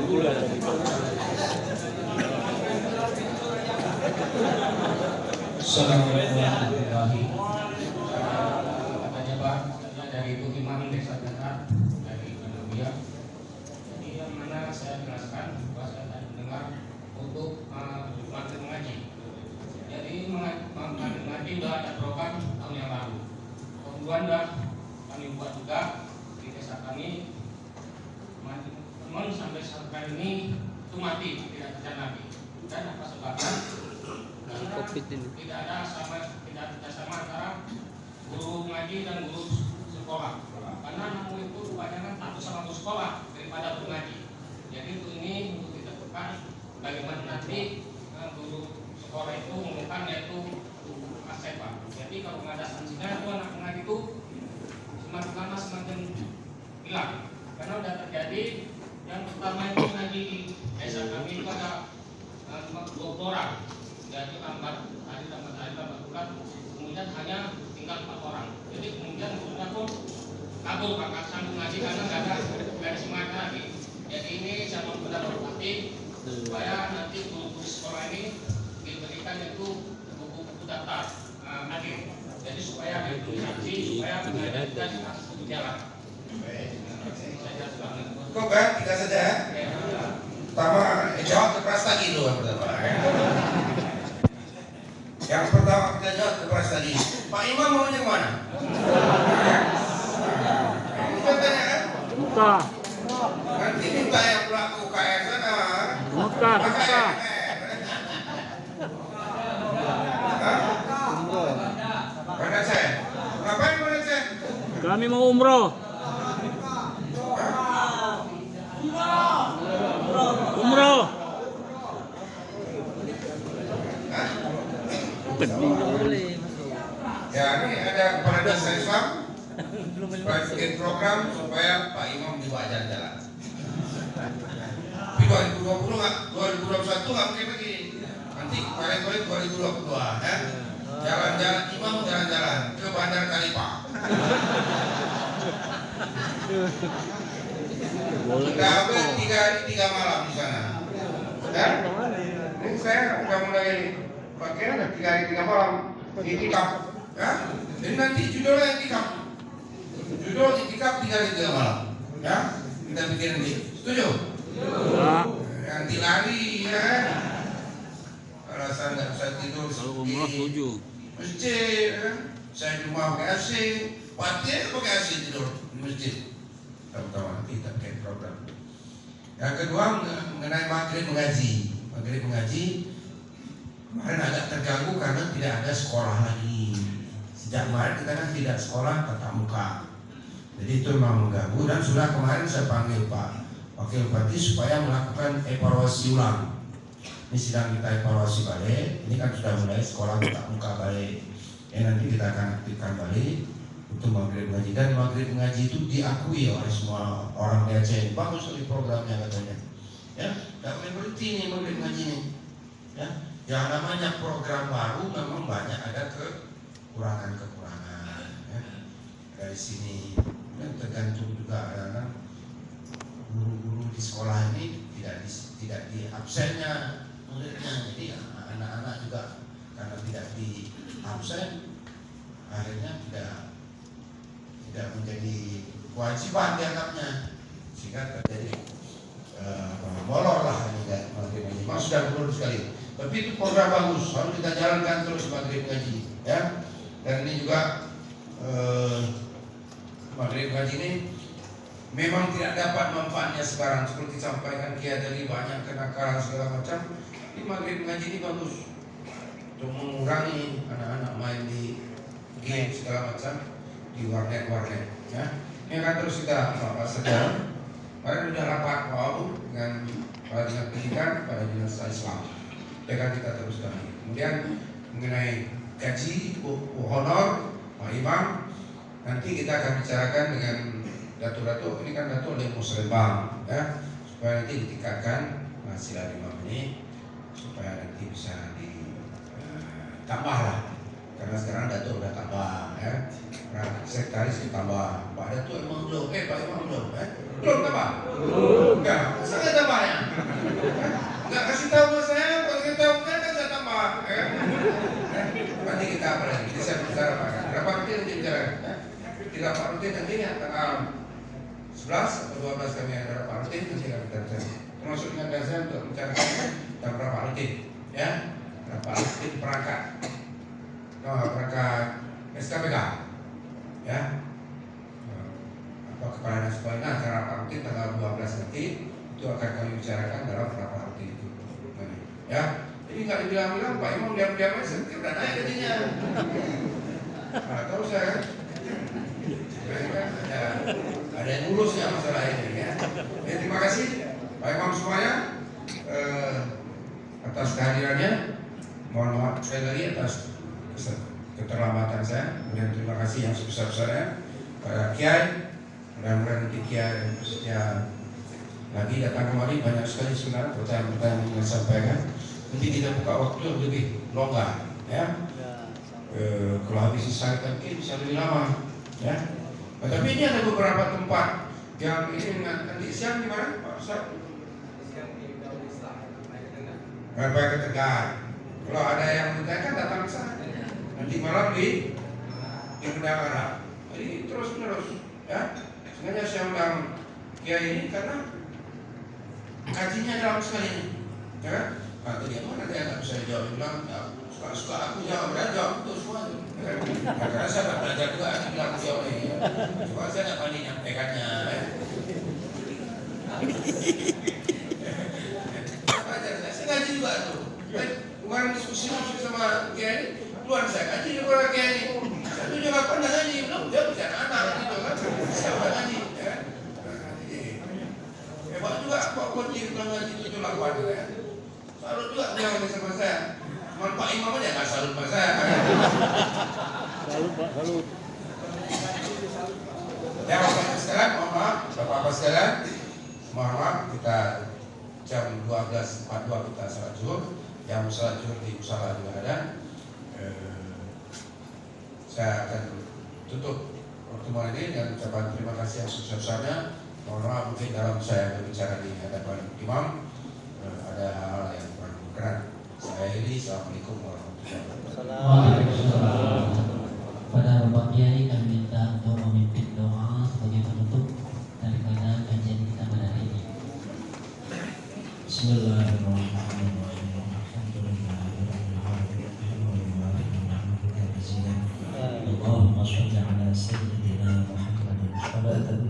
Assalamualaikum warahmatullahi katanya Pak, dari Ibu Imam Desa Jakarta dari Indonesia. Jadi yang mana saya jelaskan bahwa saya tadi mendengar untuk materi mengaji. Jadi materi mengaji sudah ada program tahun yang lalu. Tahun 2 kami buat juga di desa kami. Teman sampai sekarang ini itu mati, tidak berjalan lagi. Dan apa sebabnya? Tidak ada kerjasama antara guru ngaji dan guru sekolah. Karena anak itu kebanyakan takut sama guru sekolah daripada guru ngaji. Jadi untuk ini untuk ditentukan bagaimana nanti guru sekolah itu mengumumkan yaitu aset Pak. Jadi kalau nggak ada sanksinya itu anak ngaji itu semakin lama semakin hilang. Karena sudah terjadi yang pertama itu ngaji di desa kami itu ada 20 orang. Jadi tambah bulan, kemudian hanya tinggal 4 orang. Jadi kemudian gurunya pun kabur Pak, sambung ngaji karena nggak ada semangat lagi. Jadi ini saya mau berhati supaya nanti guru sekolah ini diberikan itu buku-buku daftar hadir. Jadi supaya sanksi supaya kita berjalan. Kok kan kita saja? Pertama jawab keras lagi dulu yang pertama. Yang pertama kita jawab keras tadi. Pak Imam maunya kemana? Kita tanya kan? Buka. Nanti minta yang pelaku UKR sana. Buka. Mana saya? Ngapain mana saya? Kami mau umroh. Umroh. Ya ini ada kepala desa Islam supaya bikin program supaya Pak Imam dibawa jalan-jalan. Tapi 2020 nggak, 2021 nggak mungkin lagi. Nanti kemarin 2022 ya. Jalan-jalan Imam jalan-jalan ke Bandar Kalipah. Kita ambil 3 hari 3 malam di sana. Ya? Ini saya udah mulai pakaian 3 hari 3 malam itikaf. Ya? Jadi nanti judulnya itikaf. Judul itikaf 3 hari 3 malam. Ya? Kita bikin nanti. Setuju? Ya. Nanti lari ya. Alasan nggak bisa tidur Kalau umroh setuju. masjid. Ya? Saya di rumah pakai AC. Pakai AC tidur di masjid. Pertama kita pakai program. Yang kedua mengenai maghrib mengaji. Maghrib mengaji kemarin agak terganggu karena tidak ada sekolah lagi. Sejak kemarin kita kan tidak sekolah tatap muka. Jadi itu memang mengganggu dan sudah kemarin saya panggil Pak Wakil Bupati supaya melakukan evaluasi ulang. Ini sedang kita evaluasi balik. Ini kan sudah mulai sekolah tatap muka balik. Ya nanti kita akan aktifkan balik untuk maghrib mengaji dan maghrib mengaji itu diakui oleh semua orang di Aceh. Bagus sekali programnya katanya. Ya, tidak boleh berhenti nih maghrib mengaji nih. Ya, yang namanya program baru memang banyak ada kekurangan-kekurangan. Ya. Dari sini dan tergantung juga karena guru-guru di sekolah ini tidak di absennya muridnya. Jadi anak-anak juga karena tidak di absen akhirnya tidak menjadi kewajiban dianggapnya sehingga terjadi molor lah ini kan maghrib ngaji. Mas sudah betul sekali. Tapi itu program bagus, harus kita jalankan terus maghrib ngaji, ya. Dan ini juga maghrib ngaji ini memang tidak dapat manfaatnya sekarang seperti disampaikan Kiai tadi banyak kenakalan segala macam. Ini maghrib ngaji ini bagus untuk mengurangi anak-anak main di game segala macam di warnet ya. Ini akan terus kita bahas saja. Kemarin sudah rapat dengan para dinas pendidikan, pada dinas Islam. Akan kita teruskan. Kemudian mengenai gaji, honor, Pak Imam, nanti kita akan bicarakan dengan Datuk-Datuk. Ini kan Datuk oleh Musrembang, ya, supaya nanti ditingkatkan penghasilan Imam ini supaya nanti bisa ditambah lah. Karena sekarang Datuk udah tambah, ya. Nah, sekretaris ditambah. Pak Datuk emang belum, Pak Imam belum, belum tambah? Belum. Enggak, saya tambah ya. acara. Termasuk dengan Gaza untuk membicarakan tentang berapa rutin, ya, berapa rutin perangkat, perangkat SKPK, ya. Apa kepala dan sekolah acara rapat rutin tanggal 12 nanti itu akan kami bicarakan dalam rapat rutin itu, ya. Jadi nggak dibilang-bilang Pak Imam diam-diam aja, nanti udah naik gajinya. Nah, tahu saya kan? Ada yang ngurus ya masalah ini, ya. Terima kasih Pak Imam semuanya atas kehadirannya. Mohon maaf sekali lagi atas keterlambatan saya. Kemudian terima kasih yang sebesar-besarnya para kiai. Mudah-mudahan nanti kiai ya lagi datang kemari, banyak sekali sebenarnya pertanyaan-pertanyaan yang disampaikan. Nanti kita buka waktu yang lebih longgar, ya. Kalau habis disampaikan bisa lebih lama, ya. Nah, tapi ini ada beberapa tempat yang ini nanti siang di mana Pak Ustaz? Siang di Daul Islam, Baik ke Tegal. Kalau ada yang bertanya datang ke sana. Nanti malam di Kendal. Jadi terus menerus, ya. Sengaja saya undang kiai ini karena kajinya dalam sekali, ya. Nah, tadi mana dia nggak bisa jawab, bilang ya, suka aku jawab, dan jawab itu semua. Karena saya tak belajar juga, aku bilang jawab ini. Cuma saya nggak pandai nyampaikannya. Saya ngaji juga tuh. Kemarin diskusi sama kiai, keluar saya ngaji juga kiai. Saya tuh juga pernah ngaji, belum dia bicara anak gitu kan. Saya udah ngaji, ya. Hebat juga Pak Kunci bilang ngaji 78, ya. Salut juga bilang sama saya. Cuma Pak Imam aja nggak salut sama saya. Salut Pak, salut. Ya Bapak sekalian, mohon maaf, Bapak sekalian, mohon maaf kita jam 12.42 kita salat zuhur. Yang salat zuhur di musala juga ada. Saya akan tutup pertemuan ini dengan ucapan terima kasih yang sebesar-besarnya. Mohon maaf mungkin dalam saya berbicara di hadapan imam ada hal yang kurang berkenan. Saya ini, Assalamualaikum warahmatullahi wabarakatuh. Waalaikumsalam. Pada Bapak Kiai kami minta untuk memimpin doa sebagai penutup daripada kajian kita pada hari ini. Bismillahirrahmanirrahim. Allahumma sholli ala sayyidina Muhammad.